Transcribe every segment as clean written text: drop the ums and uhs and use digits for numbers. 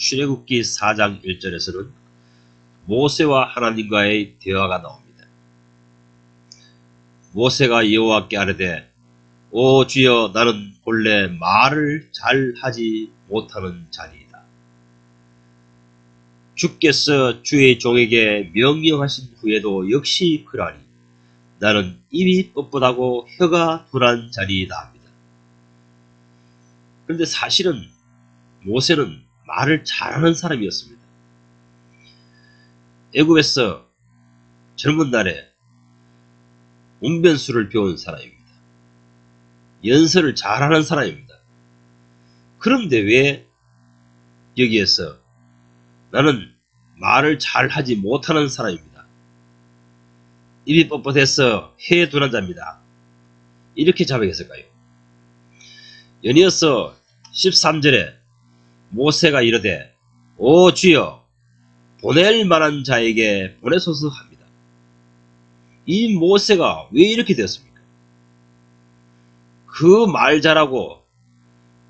출애굽기 4장 1절에서는 모세와 하나님과의 대화가 나옵니다. 모세가 여호와께 아뢰되 오 주여 나는 본래 말을 잘 하지 못하는 자니이다. 주께서 주의 종에게 명령하신 후에도 역시 그러하니 나는 입이 뻣뻣하고 혀가 둔한 자니이다 합니다. 그런데 사실은 모세는 말을 잘하는 사람이었습니다. 애굽에서 젊은 날에 운변수를 배운 사람입니다. 연설을 잘하는 사람입니다. 그런데 왜 여기에서 나는 말을 잘하지 못하는 사람입니다. 입이 뻣뻣해서 혀에 둔한 자입니다. 이렇게 자백했을까요? 연이어서 13절에 모세가 이르되 오 주여 보낼 만한 자에게 보내소서 합니다. 이 모세가 왜 이렇게 되었습니까? 그 말 잘하고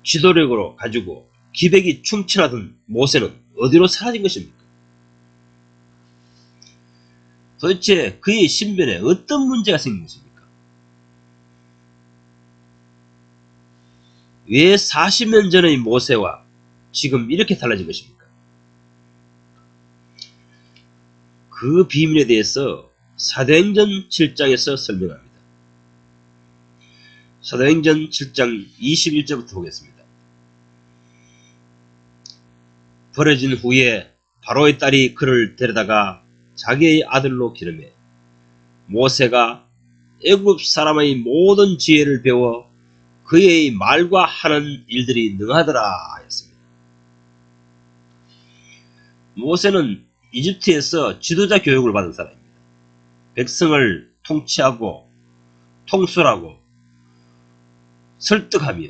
지도력으로 가지고 기백이 충천하던 모세는 어디로 사라진 것입니까? 도대체 그의 신변에 어떤 문제가 생긴 것입니까? 왜 40년 전의 모세와 지금 이렇게 달라진 것입니까? 그 비밀에 대해서 사도행전 7장에서 설명합니다. 사도행전 7장 21절부터 보겠습니다. 버려진 후에 바로의 딸이 그를 데려다가 자기의 아들로 기르매 모세가 애굽 사람의 모든 지혜를 배워 그의 말과 하는 일들이 능하더라 하였습니다. 모세는 이집트에서 지도자 교육을 받은 사람입니다. 백성을 통치하고 통솔하고 설득하며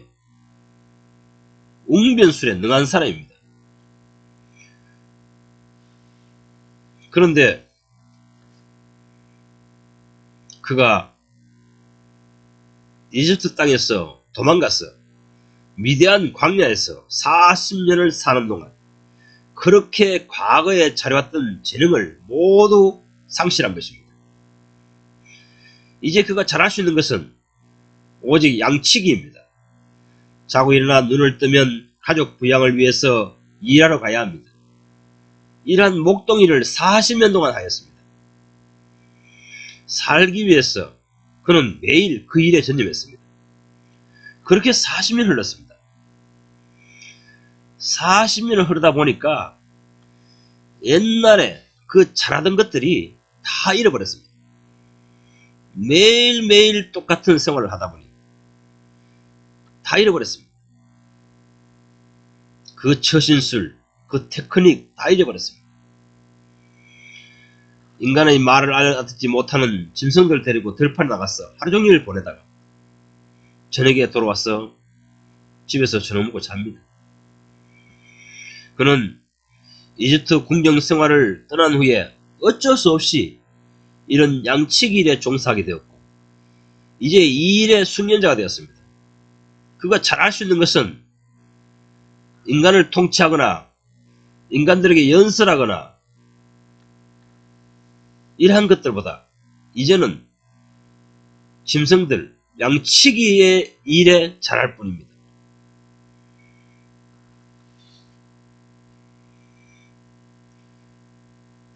웅변술에 능한 사람입니다. 그런데 그가 이집트 땅에서 도망가서 미디안 광야에서 40년을 사는 동안 그렇게 과거에 잘해왔던 재능을 모두 상실한 것입니다. 이제 그가 잘할 수 있는 것은 오직 양치기입니다. 자고 일어나 눈을 뜨면 가족 부양을 위해서 일하러 가야 합니다. 이러한 목동일을 40년 동안 하였습니다. 살기 위해서 그는 매일 그 일에 전념했습니다. 그렇게 40년 흘렀습니다. 40년을 흐르다 보니까 옛날에 그 잘하던 것들이 다 잃어버렸습니다. 매일매일 똑같은 생활을 하다 보니 다 잃어버렸습니다. 그 처신술, 그 테크닉 다 잃어버렸습니다. 인간의 말을 알아듣지 못하는 짐승들 데리고 들판에 나갔어. 하루 종일 보내다가 저녁에 돌아와서 집에서 저녁 먹고 잡니다. 그는 이집트 궁정 생활을 떠난 후에 어쩔 수 없이 이런 양치기 일에 종사하게 되었고 이제 이 일의 숙련자가 되었습니다. 그가 잘할 수 있는 것은 인간을 통치하거나 인간들에게 연설하거나 이러한 것들보다 이제는 짐승들 양치기의 일에 잘할 뿐입니다.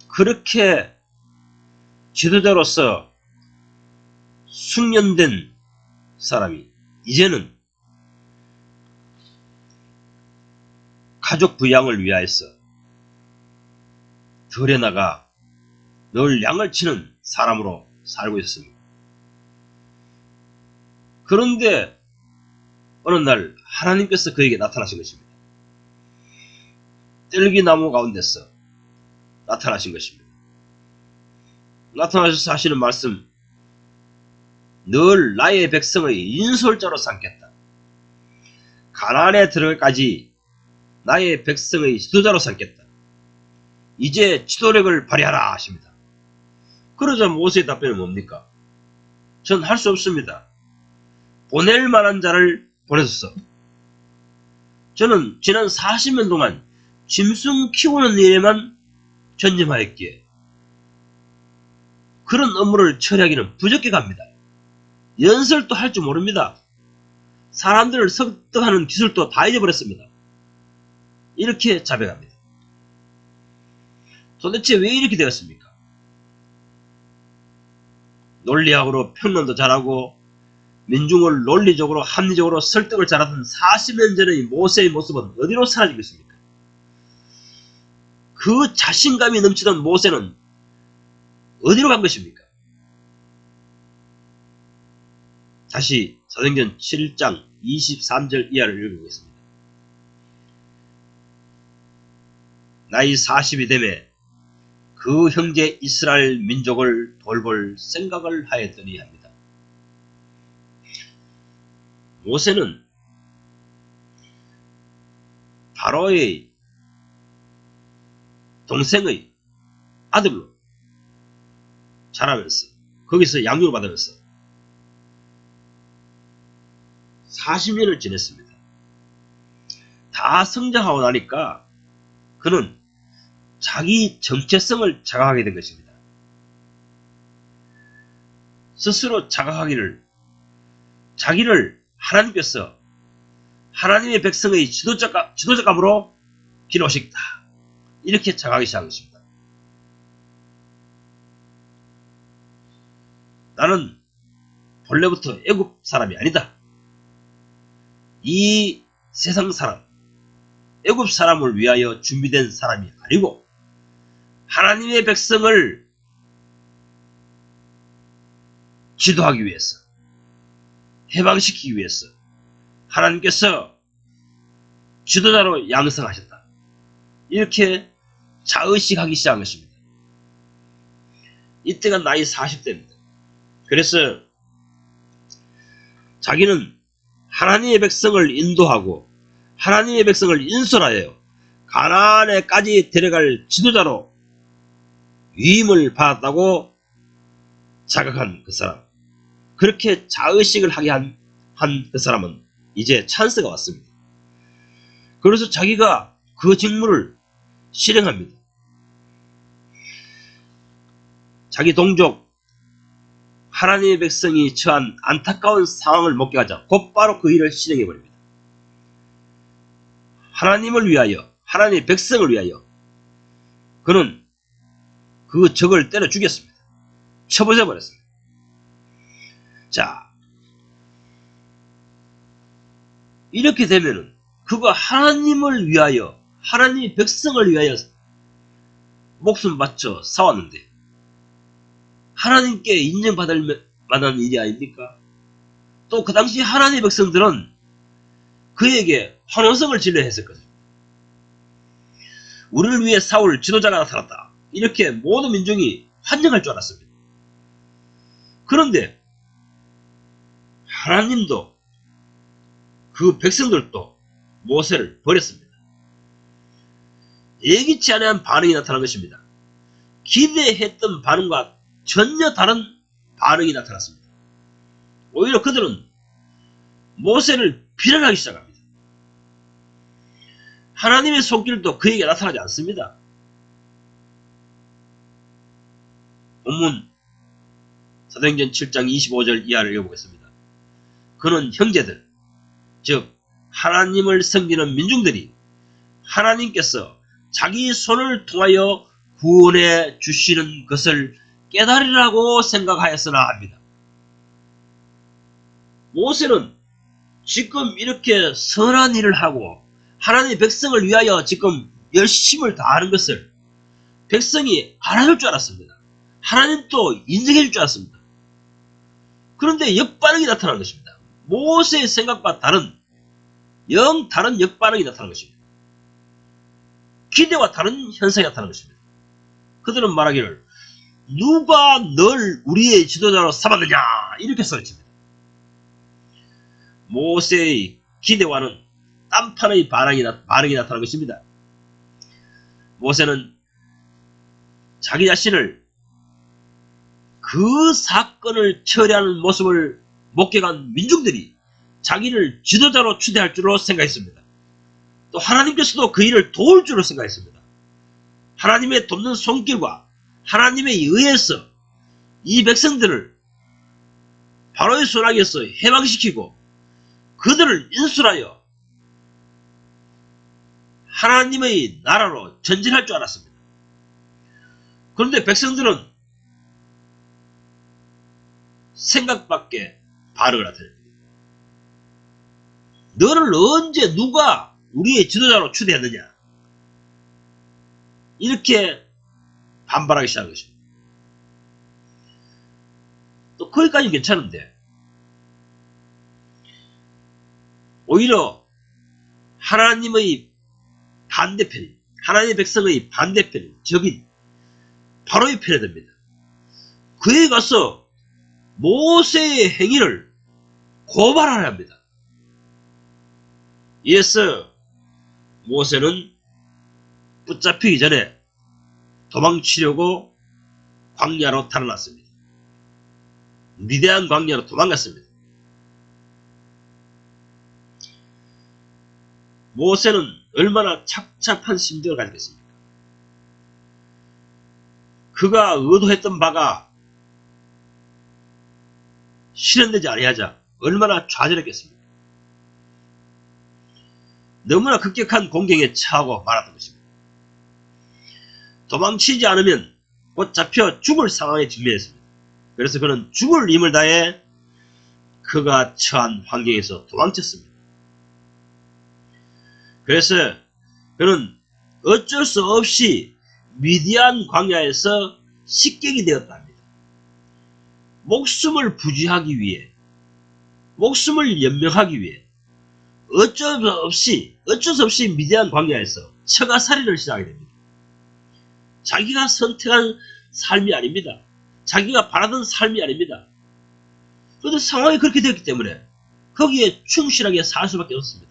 그렇게 지도자로서 숙련된 사람이 이제는 가족 부양을 위하여서 들에 나가 늘 양을 치는 사람으로 살고 있었습니다. 그런데 어느 날 하나님께서 그에게 나타나신 것입니다. 뜰기나무 가운데서 나타나신 것입니다. 나타나셔서 하시는 말씀, 늘 나의 백성의 인솔자로 삼겠다. 가나안에 들어갈까지 나의 백성의 지도자로 삼겠다. 이제 지도력을 발휘하라 하십니다. 그러자 모세의 답변은 뭡니까? 전 할 수 없습니다. 보낼 만한 자를 보내소서. 저는 지난 40년 동안 짐승 키우는 일에만 전념하였기에 그런 업무를 처리하기는 부적격합니다. 연설도 할 줄 모릅니다. 사람들을 설득하는 기술도 다 잊어버렸습니다. 이렇게 자백합니다. 도대체 왜 이렇게 되었습니까? 논리학으로 평론도 잘하고 민중을 논리적으로 합리적으로 설득을 잘하던 40년 전의 모세의 모습은 어디로 사라지고 있습니까? 그 자신감이 넘치던 모세는 어디로 간 것입니까? 다시 사도행전 7장 23절 이하를 읽어보겠습니다. 나이 40이 되매 그 형제 이스라엘 민족을 돌볼 생각을 하였더니 합니다. 모세는 바로의 동생의 아들로 자라면서 거기서 양육을 받으면서 40년을 지냈습니다. 다 성장하고 나니까 그는 자기 정체성을 자각하게 된 것입니다. 스스로 자각하기를 자기를 하나님께서 하나님의 백성의 지도자감으로 기록하셨다. 이렇게 자각하기 시작한 것입니다. 나는 본래부터 애굽 사람이 아니다. 이 세상 사람, 애굽 사람을 위하여 준비된 사람이 아니고 하나님의 백성을 지도하기 위해서, 해방시키기 위해서 하나님께서 지도자로 양성하셨다. 이렇게 자의식하기 시작한 것입니다. 이때가 나이 40대입니다. 그래서 자기는 하나님의 백성을 인도하고 하나님의 백성을 인솔하여 가나안에까지 데려갈 지도자로 위임을 받았다고 자각한 그 사람, 그렇게 자의식을 하게 한 그 사람은 이제 찬스가 왔습니다. 그래서 자기가 그 직무를 실행합니다. 자기 동족 하나님의 백성이 처한 안타까운 상황을 목격하자 곧바로 그 일을 실행해버립니다. 하나님을 위하여, 하나님의 백성을 위하여 그는 그 적을 때려 죽였습니다. 쳐부숴버렸습니다. 자, 이렇게 되면은 그가 하나님을 위하여, 하나님의 백성을 위하여 목숨 바쳐 싸웠는데 하나님께 인정받을 만한 일이 아닙니까? 또 그 당시 하나님의 백성들은 그에게 환호성을 질러 했을 것입니다. 우리를 위해 싸울 지도자가 나타났다. 이렇게 모든 민중이 환영할 줄 알았습니다. 그런데 하나님도 그 백성들도 모세를 버렸습니다. 예기치 않은 반응이 나타난 것입니다. 기대했던 반응과 전혀 다른 반응이 나타났습니다. 오히려 그들은 모세를 비난하기 시작합니다. 하나님의 손길도 그에게 나타나지 않습니다. 본문 사도행전 7장 25절 이하를 읽어보겠습니다. 그는 형제들, 즉 하나님을 섬기는 민중들이 하나님께서 자기 손을 통하여 구원해 주시는 것을 깨달으라고 생각하였으나 합니다. 모세는 지금 이렇게 선한 일을 하고 하나님의 백성을 위하여 지금 열심을 다하는 것을 백성이 알아줄 줄 알았습니다. 하나님도 인정해 줄 줄 알았습니다. 그런데 역반응이 나타난 것입니다. 모세의 생각과 영 다른 역반응이 나타난 것입니다. 기대와 다른 현상이 나타난 것입니다. 그들은 말하기를 누가 널 우리의 지도자로 삼았느냐 이렇게 소리칩니다. 모세의 기대와는 딴판의 반응이 나타난 것입니다. 모세는 자기 자신을 그 사건을 처리하는 모습을 목격한 민중들이 자기를 지도자로 추대할 줄로 생각했습니다. 또 하나님께서도 그 일을 도울 줄로 생각했습니다. 하나님의 돕는 손길과 하나님에 의해서 이 백성들을 바로의 손아귀에서 해방시키고 그들을 인술하여 하나님의 나라로 전진할 줄 알았습니다. 그런데 백성들은 생각밖에 반응을 나타냅니다. 너를 언제 누가 우리의 지도자로 추대했느냐, 이렇게 반발하기 시작한 것입니다. 또 거기까지는 괜찮은데 오히려 하나님의 반대편인, 하나님의 백성의 반대편인 적인 바로의 편에 듭니다. 그에 가서 모세의 행위를 고발하려 합니다. 이래서 모세는 붙잡히기 전에 도망치려고 광야로 달아났습니다. 미대한 광야로 도망갔습니다. 모세는 얼마나 착잡한 심정을 가지겠습니까? 그가 의도했던 바가 실현되지 아니하자 얼마나 좌절했겠습니까? 너무나 급격한 공경에 처하고 말았던 것입니다. 도망치지 않으면 곧 잡혀 죽을 상황에 직면했습니다. 그래서 그는 죽을 힘을 다해 그가 처한 환경에서 도망쳤습니다. 그래서 그는 어쩔 수 없이 미디안 광야에서 식객이 되었다 합니다. 목숨을 부지하기 위해, 목숨을 연명하기 위해 어쩔 수 없이 미디안 광야에서 처가살이를 시작하게 됩니다. 자기가 선택한 삶이 아닙니다. 자기가 바라던 삶이 아닙니다. 그런데 상황이 그렇게 되었기 때문에 거기에 충실하게 살 수밖에 없습니다.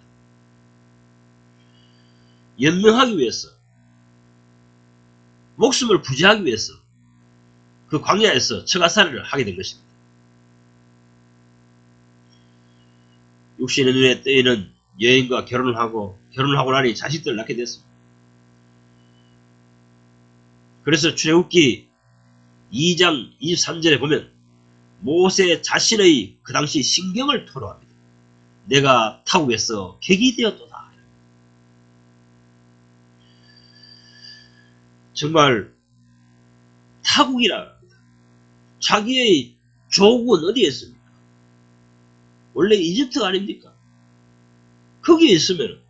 연명하기 위해서, 목숨을 부지하기 위해서 그 광야에서 처가살이를 하게 된 것입니다. 육신의 눈에 뜨이는 여인과 결혼을 하고 나니 자식들을 낳게 됐습니다. 그래서 출애굽기 2장 23절에 보면 모세 자신의 그 당시 신경을 토로합니다. 내가 타국에서 객이 되었도다. 정말 타국이라 합니다. 자기의 조국은 어디에 있습니까? 원래 이집트가 아닙니까? 거기에 있으면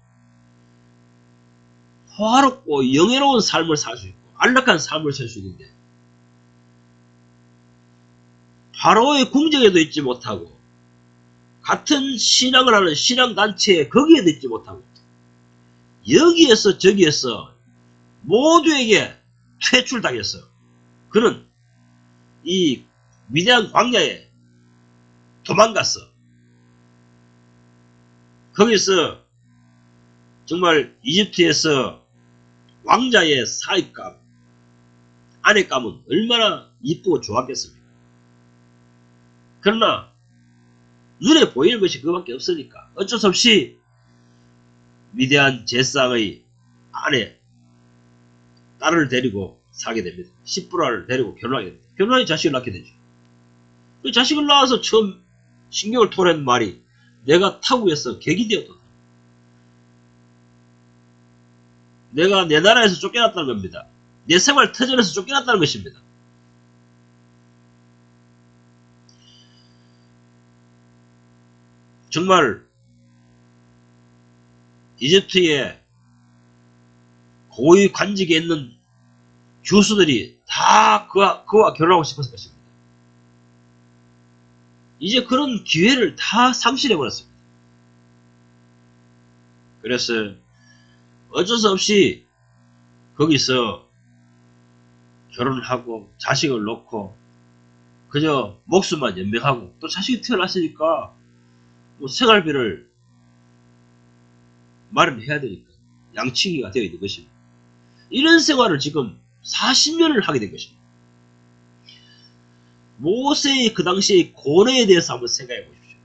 화롭고 영예로운 삶을 살 수 있고 안락한 삶을 살 수 있는데 바로의 궁정에도 있지 못하고 같은 신앙을 하는 신앙단체에 거기에도 있지 못하고 여기에서 저기에서 모두에게 퇴출당했어요. 그는 이 위대한 광야에 도망갔어. 거기서 정말 이집트에서 왕자의 사위감, 아내감은 얼마나 이쁘고 좋았겠습니까? 그러나 눈에 보이는 것이 그밖에 없으니까 어쩔 수 없이 위대한 제사장의 아내, 딸을 데리고 살게 됩니다. 시프라를 데리고 결혼하게 됩니다. 결혼하니 자식을 낳게 되죠. 그 자식을 낳아서 처음 신경을 토낸 말이 내가 타국에서 객이 되었다. 내가 내 나라에서 쫓겨났다는 겁니다. 내 생활 터전에서 쫓겨났다는 것입니다. 정말 이집트의 고위 관직에 있는 교수들이 다 그와 결혼하고 싶었을 것입니다. 이제 그런 기회를 다 상실해버렸습니다. 그래서 어쩔 수 없이 거기서 결혼을 하고 자식을 놓고 그저 목숨만 연명하고 또 자식이 태어났으니까 뭐 생활비를 마련해야 되니까 양치기가 되어 있는 것입니다. 이런 생활을 지금 40년을 하게 된 것입니다. 모세의 그 당시의 고뇌에 대해서 한번 생각해 보십시오.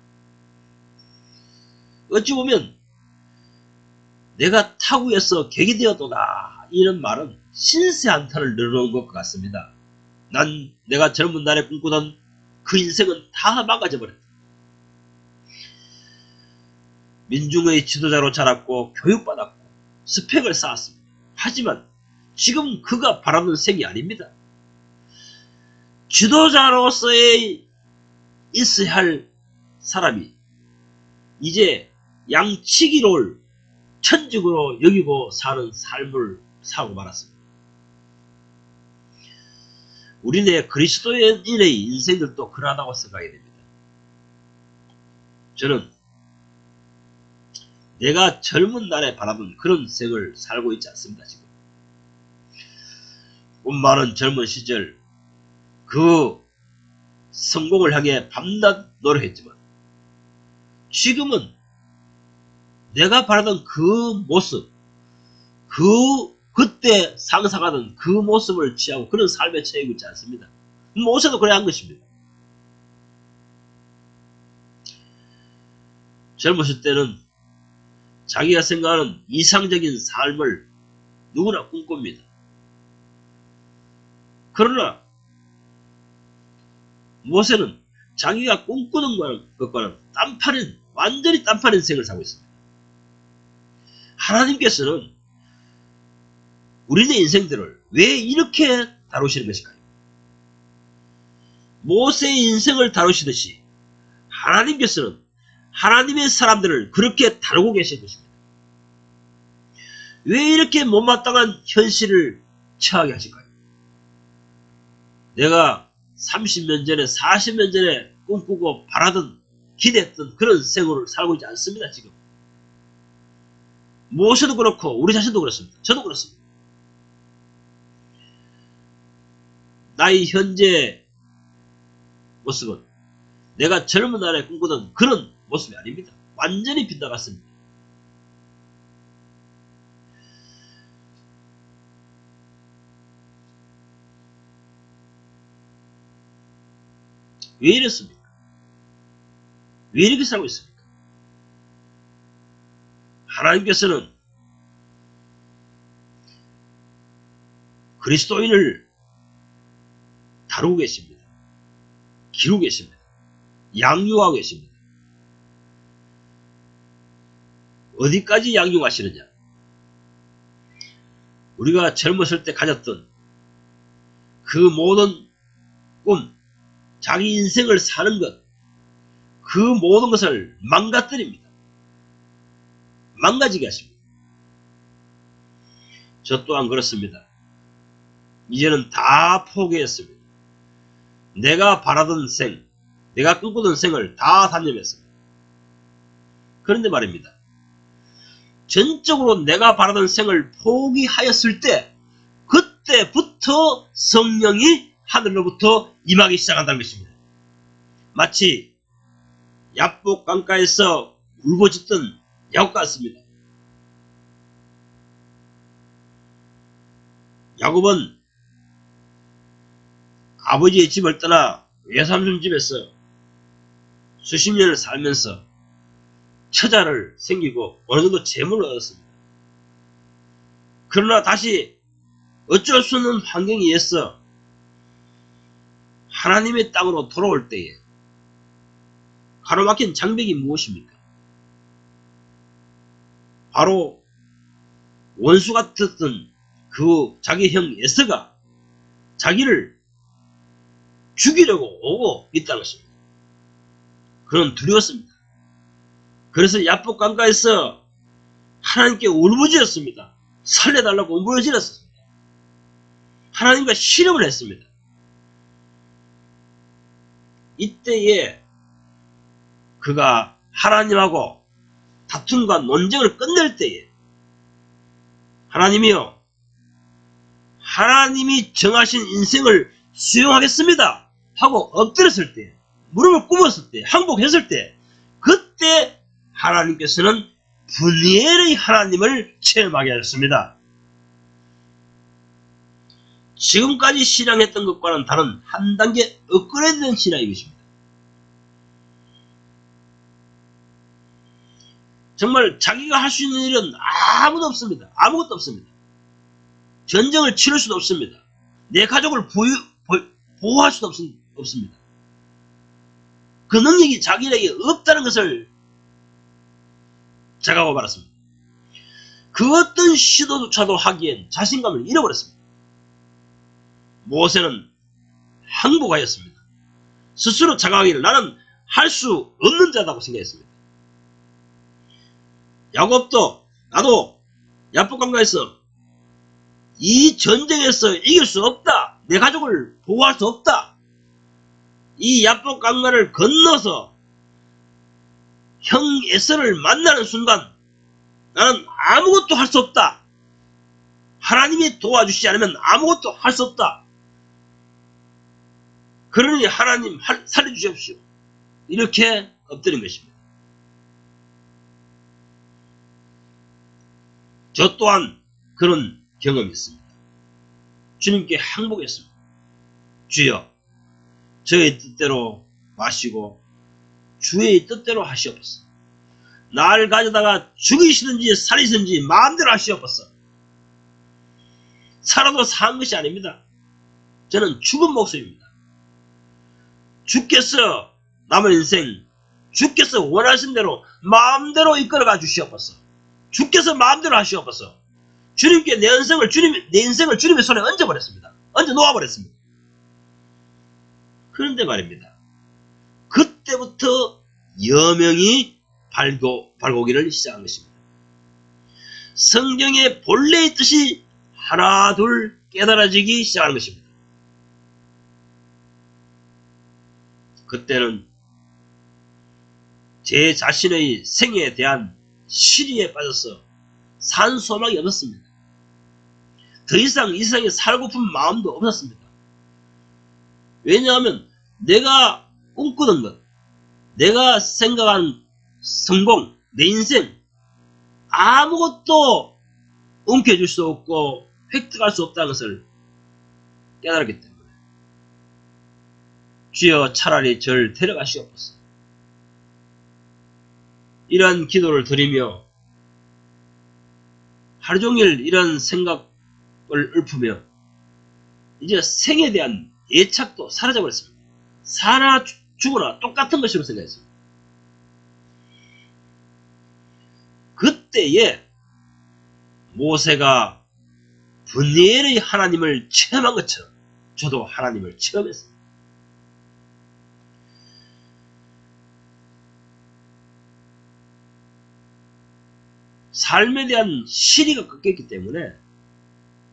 어찌 보면 내가 타구에서 객이 되었도다. 이런 말은 신세 한탄을 늘어놓은 것 같습니다. 난 내가 젊은 날에 꿈꾸던 그 인생은 다 망가져버렸다. 민중의 지도자로 자랐고 교육받았고 스펙을 쌓았습니다. 하지만 지금 그가 바라는 생이 아닙니다. 지도자로서의 있어야 할 사람이 이제 양치기를 천직으로 여기고 사는 삶을 사고 말았습니다. 우리네 그리스도인의 인생들도 그러하다고 생각이 됩니다. 저는 내가 젊은 날에 바라본 그런 생을 살고 있지 않습니다. 지금 꿈 많은 젊은 시절 그 성공을 향해 밤낮 노력했지만 지금은 내가 바라던 그 모습, 그때 상상하던 그 모습을 취하고 그런 삶에 처해고 있지 않습니다. 모세도 그래야 한 것입니다. 젊었을 때는 자기가 생각하는 이상적인 삶을 누구나 꿈꿉니다. 그러나 모세는 자기가 꿈꾸는 것과는 완전히 딴판인 인생을 살고 있습니다. 하나님께서는 우리네 인생들을 왜 이렇게 다루시는 것일까요? 모세의 인생을 다루시듯이 하나님께서는 하나님의 사람들을 그렇게 다루고 계신 것입니다. 왜 이렇게 못마땅한 현실을 처하게 하실까요? 내가 30년 전에 40년 전에 꿈꾸고 바라던 기대했던 그런 생활을 살고 있지 않습니다. 지금 모세도 그렇고 우리 자신도 그렇습니다. 저도 그렇습니다. 나의 현재 모습은 내가 젊은 날에 꿈꾸던 그런 모습이 아닙니다. 완전히 빗나갔습니다. 왜 이랬습니까? 왜 이렇게 살고 있습니까? 하나님께서는 그리스도인을 다루고 계십니다. 기르고 계십니다. 양육하고 계십니다. 어디까지 양육하시느냐? 우리가 젊었을 때 가졌던 그 모든 꿈, 자기 인생을 사는 것, 그 모든 것을 망가뜨립니다. 망가지게 하십니다. 저 또한 그렇습니다. 이제는 다 포기했습니다. 내가 바라던 생, 내가 꿈꾸던 생을 다 단념했습니다. 그런데 말입니다. 전적으로 내가 바라던 생을 포기하였을 때 그때부터 성령이 하늘로부터 임하기 시작한다는 것입니다. 마치 야복 강가에서 울부짖던 야곱 같습니다. 야곱은 아버지의 집을 떠나 외삼촌 집에서 수십 년을 살면서 처자를 생기고 어느 정도 재물을 얻었습니다. 그러나 다시 어쩔 수 없는 환경에 의해서 하나님의 땅으로 돌아올 때에 가로막힌 장벽이 무엇입니까? 바로 원수 같았던 그 자기 형 에서가 자기를 죽이려고 오고 있다는 것입니다. 그는 두려웠습니다. 그래서 야복 강가에서 하나님께 울부짖었습니다. 살려달라고 울부짖었습니다. 하나님과 실험을 했습니다. 이때에 그가 하나님하고 다툼과 논쟁을 끝낼 때에 하나님이요, 하나님이 정하신 인생을 수용하겠습니다 하고 엎드렸을 때, 무릎을 꿇었을 때, 항복했을 때, 그때 하나님께서는 분리엘의 하나님을 체험하게 하셨습니다. 지금까지 신앙했던 것과는 다른 한 단계 업그레이드된 신앙이 것입니다. 정말 자기가 할 수 있는 일은 아무도 없습니다. 아무것도 없습니다. 전쟁을 치를 수도 없습니다. 내 가족을 보호할 수도 없습니다. 그 능력이 자기에게 없다는 것을 자각하고 말았습니다. 그 어떤 시도조차도 하기엔 자신감을 잃어버렸습니다. 모세는 항복하였습니다. 스스로 자각하기를 나는 할 수 없는 자다고 생각했습니다. 야곱도 나도 야복강가에서 이 전쟁에서 이길 수 없다. 내 가족을 보호할 수 없다. 이 야복강가를 건너서 형 에서를 만나는 순간 나는 아무것도 할 수 없다. 하나님이 도와주시지 않으면 아무것도 할 수 없다. 그러니 하나님 살려주십시오. 이렇게 엎드린 것입니다. 저 또한 그런 경험이 있습니다. 주님께 항복했습니다. 주여, 저의 뜻대로 마시고 주의 뜻대로 하시옵소서. 나를 가져다가 죽이시든지 살리시든지 마음대로 하시옵소서. 살아도 산 것이 아닙니다. 저는 죽은 목숨입니다. 주께서 남은 인생 주께서 원하신 대로 마음대로 이끌어가 주시옵소서. 주께서 마음대로 하시옵소서. 주님께 내 인생을 주님의 손에 얹어버렸습니다. 얹어 놓아버렸습니다. 그런데 말입니다. 그때부터 여명이 발고기를 시작한 것입니다. 성경의 본래의 뜻이 하나 둘 깨달아지기 시작하는 것입니다. 그때는 제 자신의 생에 대한 시리에 빠져서 산 소망이 없었습니다. 더 이상 이 세상에 살고픈 마음도 없었습니다. 왜냐하면 내가 꿈꾸던 것, 내가 생각한 성공, 내 인생 아무것도 움켜쥘 수 없고 획득할 수 없다는 것을 깨달았기 때문에 주여 차라리 저를 데려가시옵소서. 이러한 기도를 드리며 하루종일 이런 생각을 읊으며 이제 생에 대한 애착도 사라져버렸습니다. 사나 죽으나 똑같은 것으로 생각했습니다. 그때에 모세가 분리엘의 하나님을 체험한 것처럼 저도 하나님을 체험했습니다. 삶에 대한 시리가 꺾였기 때문에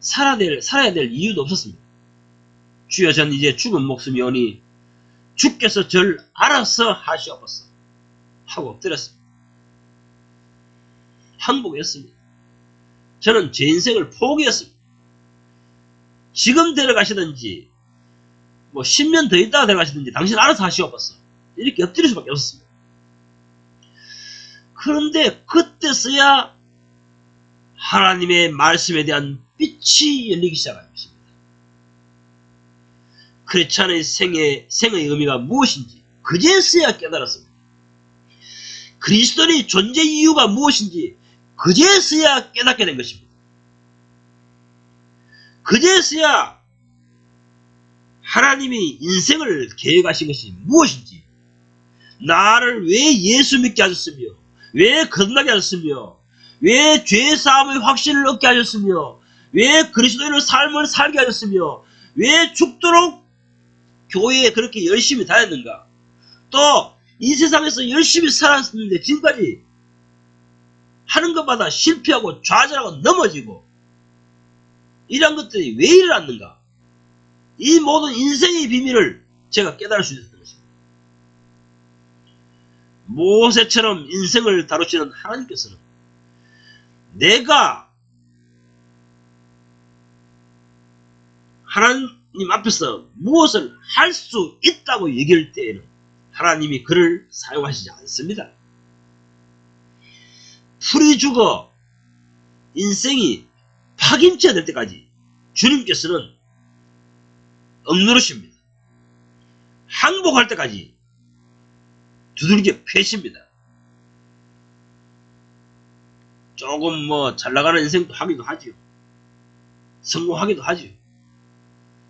살아야 될 이유도 없었습니다. 주여, 전 이제 죽은 목숨이 오니 주께서 절 알아서 하시옵소서 하고 엎드렸습니다. 항복했습니다. 저는 제 인생을 포기했습니다. 지금 데려가시든지 10년 더 있다가 데려가시든지 당신 알아서 하시옵소서 이렇게 엎드릴 수밖에 없었습니다. 그런데 그때서야 하나님의 말씀에 대한 빛이 열리기 시작한 것입니다. 크리스찬의 생의 의미가 무엇인지 그제서야 깨달았습니다. 그리스도의 존재 이유가 무엇인지 그제서야 깨닫게 된 것입니다. 그제서야 하나님이 인생을 계획하신 것이 무엇인지, 나를 왜 예수 믿게 하셨으며, 왜 거듭나게 하셨으며, 왜 죄사함의 확신을 얻게 하셨으며, 왜 그리스도인의 삶을 살게 하셨으며, 왜 죽도록 교회에 그렇게 열심히 다녔는가, 또 이 세상에서 열심히 살았는데 지금까지 하는 것마다 실패하고 좌절하고 넘어지고 이런 것들이 왜 일어났는가, 이 모든 인생의 비밀을 제가 깨달을 수 있었던 것입니다. 모세처럼 인생을 다루시는 하나님께서는 내가 하나님 앞에서 무엇을 할 수 있다고 얘기할 때에는 하나님이 그를 사용하시지 않습니다. 풀이 죽어 인생이 파김치가 될 때까지 주님께서는 억누르십니다. 항복할 때까지 두들겨 패십니다. 조금 뭐 잘 나가는 인생도 하기도 하지요. 성공하기도 하지요.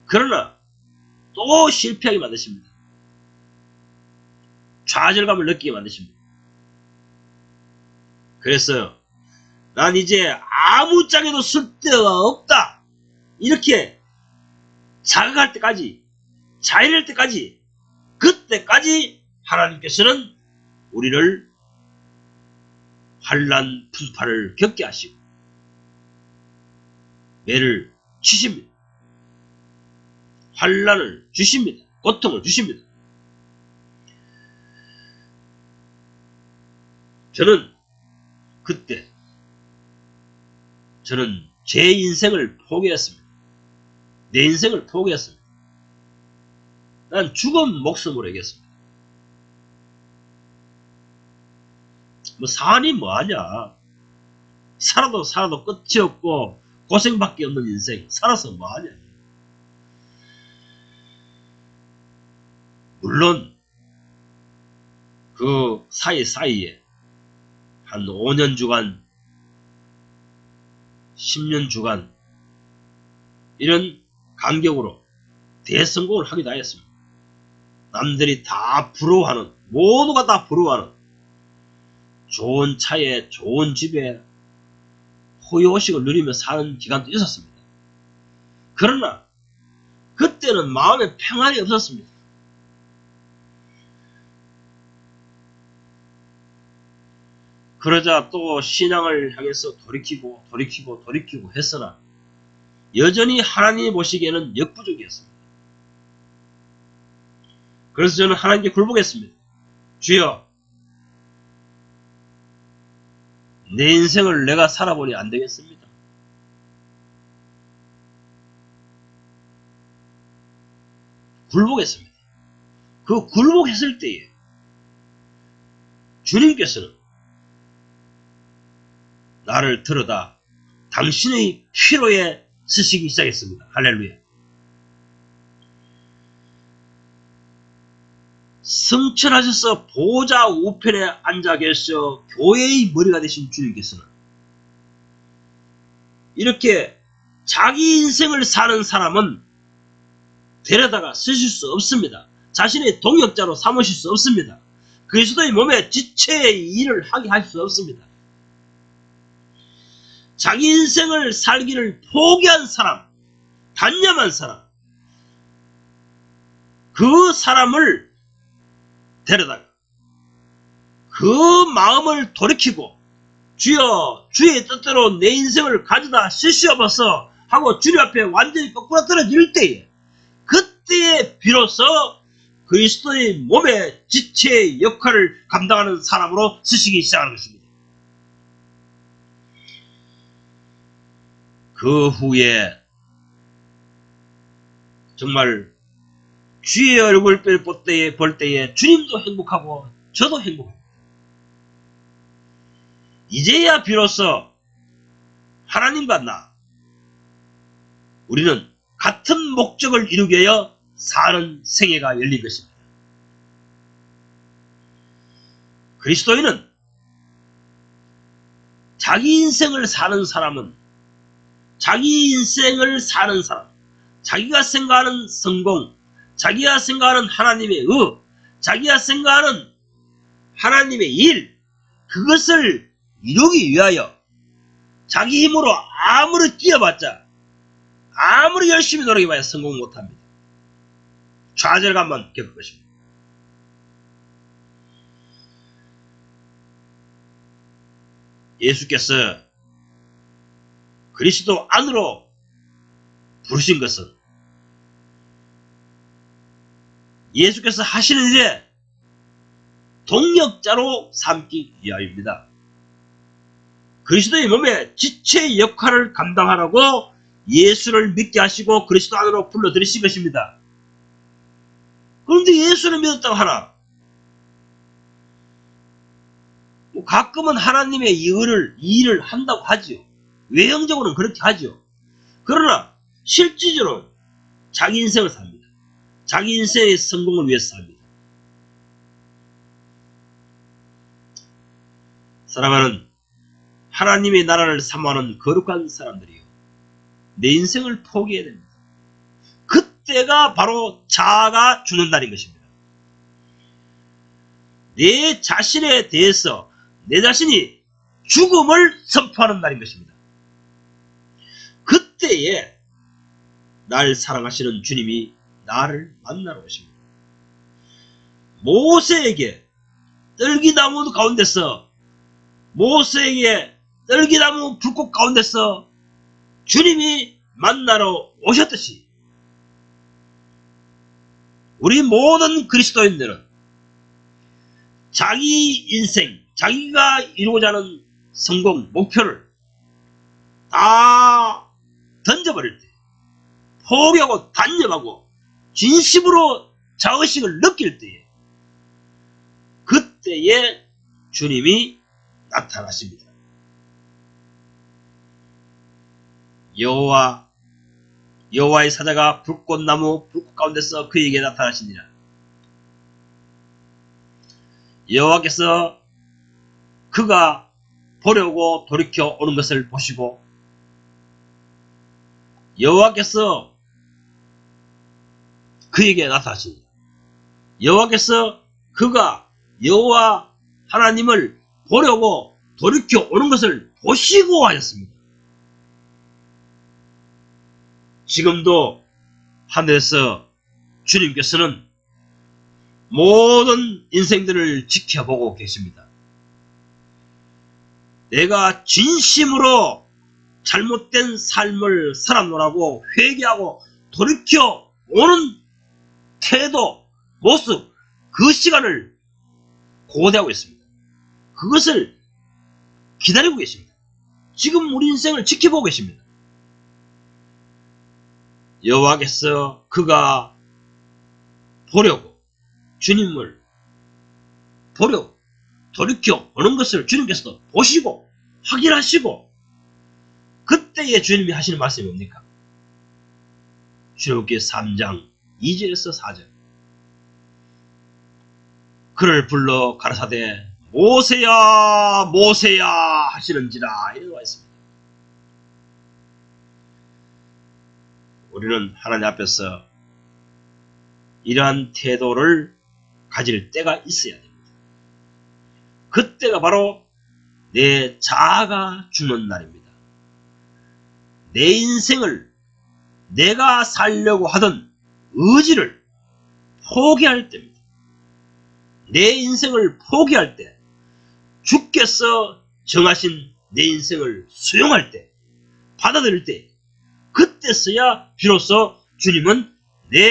그러나 또 실패하게 만드십니다. 좌절감을 느끼게 만드십니다. 그래서 난 이제 아무짝에도 쓸데가 없다. 이렇게 자각할 때까지, 자일할 때까지, 그때까지 하나님께서는 우리를 환난 풍파를 겪게 하시고 매를 치십니다. 환난을 주십니다. 고통을 주십니다. 그때 저는 제 인생을 포기했습니다. 내 인생을 포기했습니다. 난 죽은 목숨으로 얘기했습니다. 뭐 사니 뭐하냐. 살아도 끝이 없고 고생밖에 없는 인생 살아서 뭐하냐. 물론 그 사이사이에 한 5년 주간 10년 주간 이런 간격으로 대성공을 하기도 하였습니다. 남들이 다 부러워하는, 모두가 다 부러워하는 좋은 차에 좋은 집에 호의호식을 누리며 사는 기간도 있었습니다. 그러나 그때는 마음에 평안이 없었습니다. 그러자 또 신앙을 향해서 돌이키고 했으나 여전히 하나님이 보시기에는 역부족이었습니다. 그래서 저는 하나님께 굴복했습니다. 주여, 내 인생을 내가 살아보니 안 되겠습니다. 굴복했습니다. 그 굴복했을 때에 주님께서는 나를 들어다 당신의 피로에 쓰시기 시작했습니다. 할렐루야. 승천하셔서 보좌 우편에 앉아 계셔 교회의 머리가 되신 주님께서는 이렇게 자기 인생을 사는 사람은 데려다가 쓰실 수 없습니다. 자신의 동역자로 삼으실 수 없습니다. 그리스도의 몸에 지체의 일을 하게 하실 수 없습니다. 자기 인생을 살기를 포기한 사람, 단념한 사람, 그 사람을 데려다가 그 마음을 돌이키고 주여, 주의 뜻대로 내 인생을 가져다 쓰시옵소서 하고 주님 앞에 완전히 거꾸로 떨어질 때에 그때에 비로소 그리스도의 몸의 지체의 역할을 감당하는 사람으로 쓰시기 시작하는 것입니다. 그 후에 정말 주의 얼굴 볼 때에 주님도 행복하고 저도 행복합니다. 이제야 비로소 하나님과 나 우리는 같은 목적을 이루기 위하여 사는 생애가 열린 것입니다. 그리스도인은 자기 인생을 사는 사람은 자기 인생을 사는 사람, 자기가 생각하는 성공, 자기가 생각하는 하나님의 자기가 생각하는 하나님의 일, 그것을 이루기 위하여 자기 힘으로 아무리 뛰어봤자 아무리 열심히 노력해봐야 성공 못합니다. 좌절감만 겪을 것입니다. 예수께서 그리스도 안으로 부르신 것은 예수께서 하시는 일에 동역자로 삼기 위하여입니다. 그리스도의 몸에 지체의 역할을 감당하라고 예수를 믿게 하시고 그리스도 안으로 불러들이신 것입니다. 그런데 예수를 믿었다고 하나? 가끔은 하나님의 일을 한다고 하지요. 외형적으로는 그렇게 하죠. 그러나 실질적으로 자기 인생을 삽니다. 자기 인생의 성공을 위해서 삽니다. 사랑하는 하나님의 나라를 사모하는 거룩한 사람들이요. 내 인생을 포기해야 됩니다. 그때가 바로 자아가 죽는 날인 것입니다. 내 자신에 대해서 내 자신이 죽음을 선포하는 날인 것입니다. 그때에 날 사랑하시는 주님이 나를 만나러 오십니다. 모세에게 떨기나무 가운데서 모세에게 떨기나무 불꽃 가운데서 주님이 만나러 오셨듯이 우리 모든 그리스도인들은 자기 인생, 자기가 이루고자 하는 성공, 목표를 다 던져버릴 때, 포기하고 단념하고 진심으로 자의식을 느낄 때에, 그때에 주님이 나타나십니다. 여호와의 사자가 불꽃나무 불꽃 가운데서 그에게 나타나시니라. 여호와께서 그가 보려고 돌이켜 오는 것을 보시고 여호와께서 그에게 나타나십니다. 여호와께서 그가 여호와 하나님을 보려고 돌이켜 오는 것을 보시고 하셨습니다. 지금도 하늘에서 주님께서는 모든 인생들을 지켜보고 계십니다. 내가 진심으로 잘못된 삶을 살아노라고 회개하고 돌이켜 오는 태도, 모습, 그 시간을 고대하고 있습니다. 그것을 기다리고 계십니다. 지금 우리 인생을 지켜보고 계십니다. 여호와께서 그가 보려고 주님을 보려고 돌이켜 오는 것을 주님께서도 보시고 확인하시고 그때에 주님이 하시는 말씀이 뭡니까? 출애굽기 3장 2절에서 4절 그를 불러 가라사대 모세야 모세야 하시는지라 이렇게 나와 있습니다. 우리는 하나님 앞에서 이러한 태도를 가질 때가 있어야 됩니다. 그때가 바로 내 자아가 죽는 날입니다. 내 인생을 내가 살려고 하던 의지를 포기할 때입니다. 내 인생을 포기할 때 주께서 정하신 내 인생을 수용할 때 받아들일 때 그때서야 비로소 주님은 내